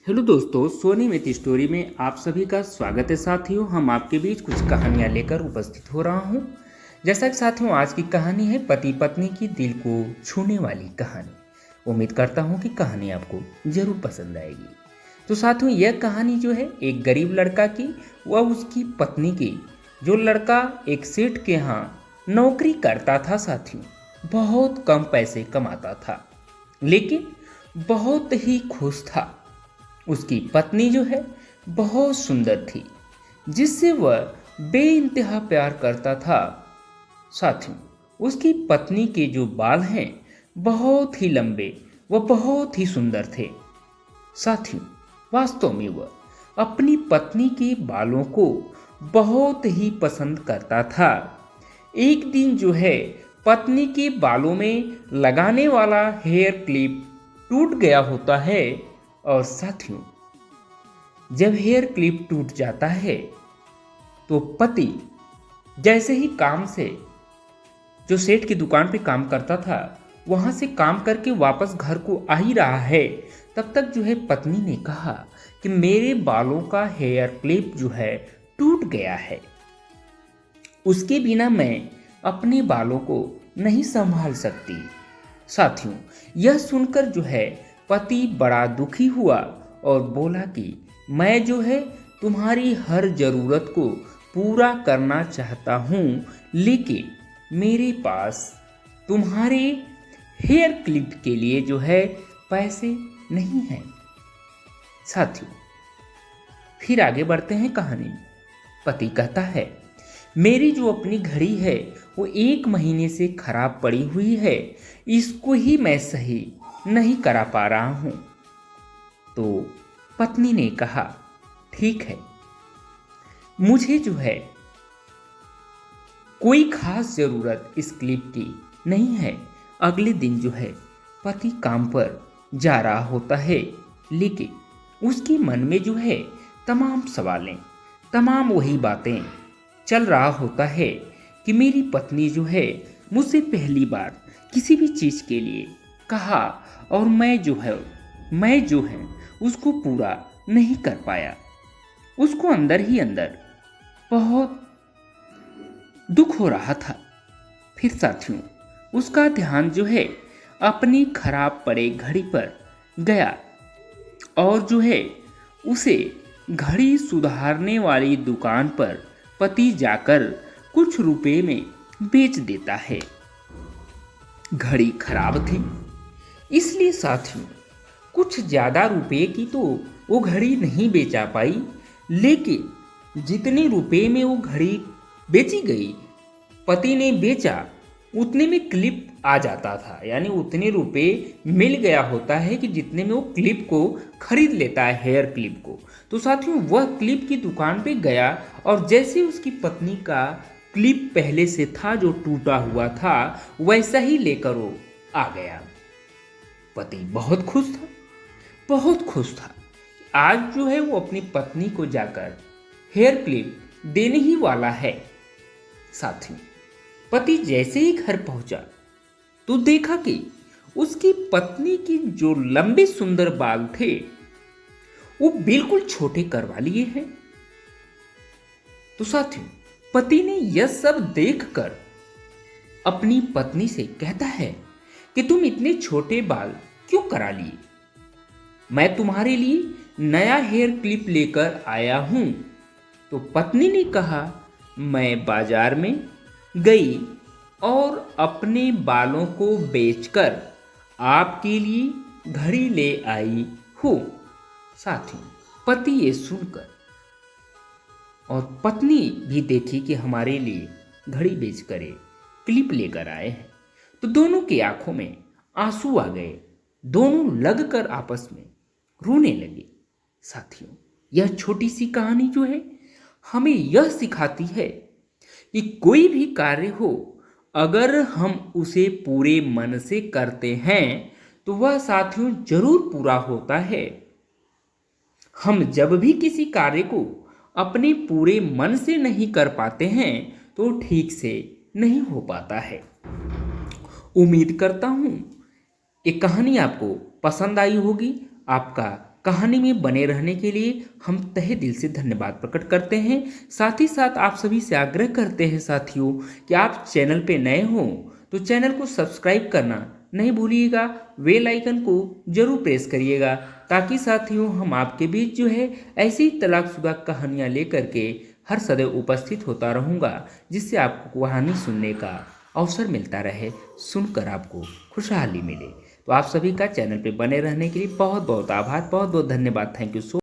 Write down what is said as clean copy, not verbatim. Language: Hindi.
हेलो दोस्तों, सोनी मित स्टोरी में आप सभी का स्वागत है। साथियों, हम आपके बीच कुछ कहानियां लेकर उपस्थित हो रहा हूं। जैसा कि साथियों, आज की कहानी है पति पत्नी की दिल को छूने वाली कहानी। उम्मीद करता हूं कि कहानी आपको जरूर पसंद आएगी। तो साथियों, यह कहानी जो है एक गरीब लड़का की व उसकी पत्नी की। जो लड़का एक सेठ के यहाँ नौकरी करता था साथियों, बहुत कम पैसे कमाता था लेकिन बहुत ही खुश था। उसकी पत्नी जो है बहुत सुंदर थी, जिससे वह बेइंतहा प्यार करता था। साथियों, उसकी पत्नी के जो बाल हैं बहुत ही लंबे व बहुत ही सुंदर थे। साथियों, वास्तव में वह अपनी पत्नी के बालों को बहुत ही पसंद करता था। एक दिन जो है पत्नी के बालों में लगाने वाला हेयर क्लिप टूट गया होता है। और साथियों, जब हेयर क्लिप टूट जाता है तो पति जैसे ही काम से, जो सेठ की दुकान पे काम करता था, वहां से काम करके वापस घर को आ ही रहा है, तब तक जो है पत्नी ने कहा कि मेरे बालों का हेयर क्लिप जो है टूट गया है। उसके बिना मैं अपने बालों को नहीं संभाल सकती। साथियों, यह सुनकर जो है पति बड़ा दुखी हुआ और बोला कि मैं जो है तुम्हारी हर जरूरत को पूरा करना चाहता हूँ, लेकिन मेरे पास तुम्हारे हेयर क्लिप के लिए जो है पैसे नहीं हैं। साथियों, फिर आगे बढ़ते हैं कहानी में। पति कहता है, मेरी जो अपनी घड़ी है वो 1 महीने से खराब पड़ी हुई है, इसको ही मैं सही नहीं करा पा रहा हूं। तो पत्नी ने कहा, ठीक है, मुझे जो है कोई खास जरूरत इस क्लिप की नहीं है। अगले दिन जो है पति काम पर जा रहा होता है, लेकिन उसके मन में जो है तमाम सवालें, तमाम वही बातें चल रहा होता है कि मेरी पत्नी जो है मुझसे पहली बार किसी भी चीज़ के लिए कहा और मैं जो है उसको पूरा नहीं कर पाया। उसको अंदर ही अंदर बहुत दुख हो रहा था। फिर साथियों, उसका ध्यान जो है अपनी खराब पड़े घड़ी पर गया और जो है उसे घड़ी सुधारने वाली दुकान पर पति जाकर कुछ रुपए में बेच देता है। घड़ी खराब थी, इसलिए साथियों कुछ ज़्यादा रुपए की तो वो घड़ी नहीं बेचा पाई, लेकिन जितने रुपए में वो घड़ी बेची गई, पति ने बेचा, उतने में क्लिप आ जाता था। यानी उतने रुपए मिल गया होता है कि जितने में वो क्लिप को खरीद लेता है, हेयर क्लिप को। तो साथियों, वह क्लिप की दुकान पे गया और जैसे उसकी पत्नी का क्लिप पहले से था जो टूटा हुआ था, वैसा ही लेकर वो आ गया। पति बहुत खुश था, बहुत खुश था। आज जो है वो अपनी पत्नी को जाकर हेयर क्लिप देने ही वाला है। साथियों, पति जैसे ही घर पहुंचा तो देखा कि उसकी पत्नी की जो लंबे सुंदर बाल थे वो बिल्कुल छोटे करवा लिए हैं। तो साथियों, पति ने यह सब देखकर अपनी पत्नी से कहता है कि तुम इतने छोटे बाल क्यों करा लिए? मैं तुम्हारे लिए नया हेयर क्लिप लेकर आया हूं। तो पत्नी ने कहा, मैं बाजार में गई और अपने बालों को बेचकर आपके लिए घड़ी ले आई हूं। साथियों, पति ये सुनकर और पत्नी भी देखी कि हमारे लिए घड़ी बेचकर क्लिप लेकर आए हैं, तो दोनों की आंखों में आंसू आ गए। दोनों लगकर आपस में रोने लगे। साथियों, यह छोटी सी कहानी जो है हमें यह सिखाती है कि कोई भी कार्य हो, अगर हम उसे पूरे मन से करते हैं तो वह साथियों जरूर पूरा होता है। हम जब भी किसी कार्य को अपने पूरे मन से नहीं कर पाते हैं तो ठीक से नहीं हो पाता है। उम्मीद करता हूँ ये कहानी आपको पसंद आई होगी। आपका कहानी में बने रहने के लिए हम तहे दिल से धन्यवाद प्रकट करते हैं। साथ ही साथ आप सभी से आग्रह करते हैं साथियों कि आप चैनल पे नए हो तो चैनल को सब्सक्राइब करना नहीं भूलिएगा, बेल आइकन को जरूर प्रेस करिएगा, ताकि साथियों हम आपके बीच जो है ऐसी तलाकशुदा कहानियाँ लेकर के हर सदैव उपस्थित होता रहूँगा, जिससे आपको कहानी सुनने का अवसर मिलता रहे, सुनकर आपको खुशहाली मिले। तो आप सभी का चैनल पे बने रहने के लिए बहुत बहुत आभार, बहुत बहुत धन्यवाद। Thank you so